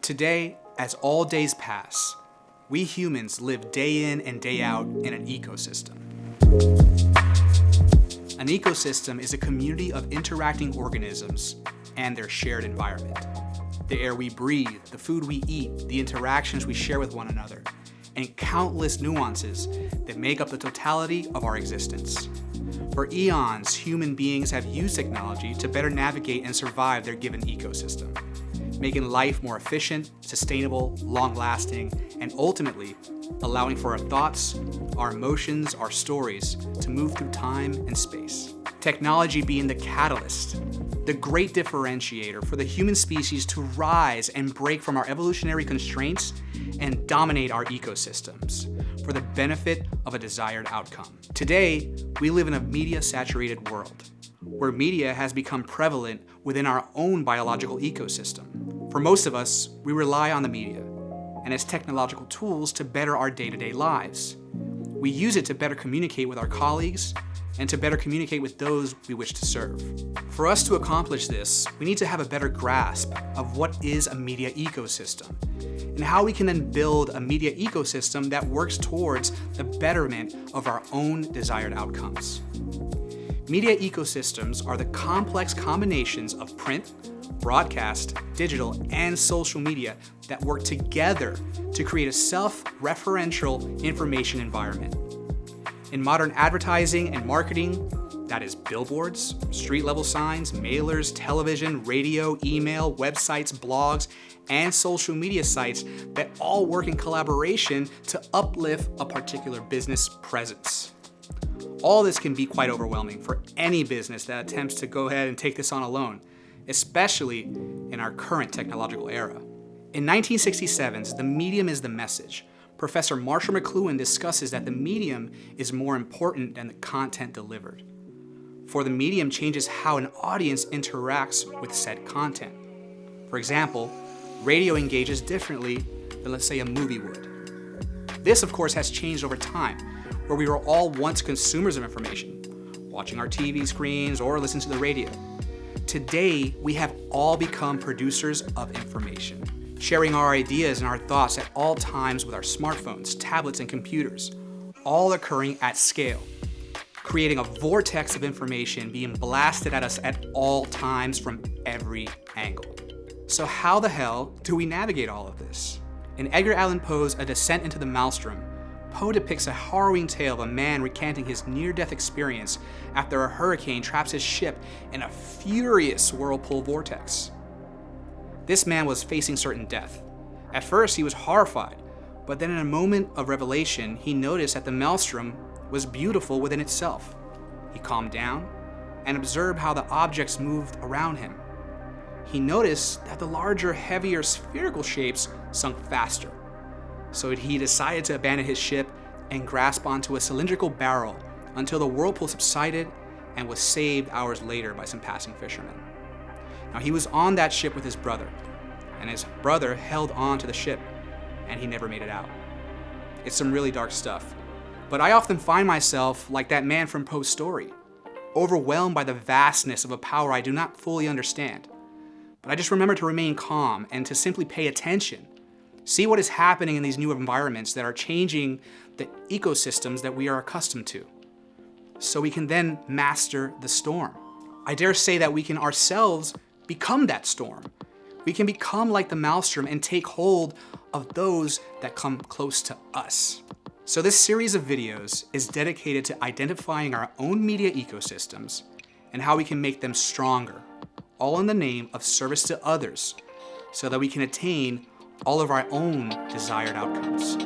Today, as all days pass, we humans live day in and day out in an ecosystem. An ecosystem is a community of interacting organisms and their shared environment. The air we breathe, the food we eat, the interactions we share with one another, and countless nuances that make up the totality of our existence. For eons, human beings have used technology to better navigate and survive their given ecosystem, making life more efficient, sustainable, long-lasting, and ultimately allowing for our thoughts, our emotions, our stories to move through time and space. Technology being the catalyst, the great differentiator for the human species to rise and break from our evolutionary constraints and dominate our ecosystems for the benefit of a desired outcome. Today, we live in a media-saturated world, where media has become prevalent within our own biological ecosystem. For most of us, we rely on the media and its technological tools to better our day-to-day lives. We use it to better communicate with our colleagues and to better communicate with those we wish to serve. For us to accomplish this, we need to have a better grasp of what is a media ecosystem and how we can then build a media ecosystem that works towards the betterment of our own desired outcomes. Media ecosystems are the complex combinations of print, broadcast, digital, and social media that work together to create a self-referential information environment. In modern advertising and marketing, that is billboards, street-level signs, mailers, television, radio, email, websites, blogs, and social media sites that all work in collaboration to uplift a particular business presence. All this can be quite overwhelming for any business that attempts to go ahead and take this on alone, especially in our current technological era. In 1967's The Medium is the Message, Professor Marshall McLuhan discusses that the medium is more important than the content delivered. For the medium changes how an audience interacts with said content. For example, radio engages differently than, let's say, a movie would. This, of course, has changed over time, where we were all once consumers of information, watching our TV screens or listening to the radio. Today, we have all become producers of information, sharing our ideas and our thoughts at all times with our smartphones, tablets, and computers, all occurring at scale, creating a vortex of information being blasted at us at all times from every angle. So how the hell do we navigate all of this? In Edgar Allan Poe's A Descent into the Maelstrom, Poe depicts a harrowing tale of a man recanting his near-death experience after a hurricane traps his ship in a furious whirlpool vortex. This man was facing certain death. At first, he was horrified, but then in a moment of revelation, he noticed that the maelstrom was beautiful within itself. He calmed down and observed how the objects moved around him. He noticed that the larger, heavier spherical shapes sunk faster. So he decided to abandon his ship and grasp onto a cylindrical barrel until the whirlpool subsided and was saved hours later by some passing fishermen. Now, he was on that ship with his brother, and his brother held on to the ship, and he never made it out. It's some really dark stuff. But I often find myself like that man from Poe's story, overwhelmed by the vastness of a power I do not fully understand. But I just remember to remain calm and to simply pay attention, see what is happening in these new environments that are changing the ecosystems that we are accustomed to, so we can then master the storm. I dare say that we can ourselves become that storm. We can become like the maelstrom and take hold of those that come close to us. So this series of videos is dedicated to identifying our own media ecosystems and how we can make them stronger, all in the name of service to others, so that we can attain all of our own desired outcomes.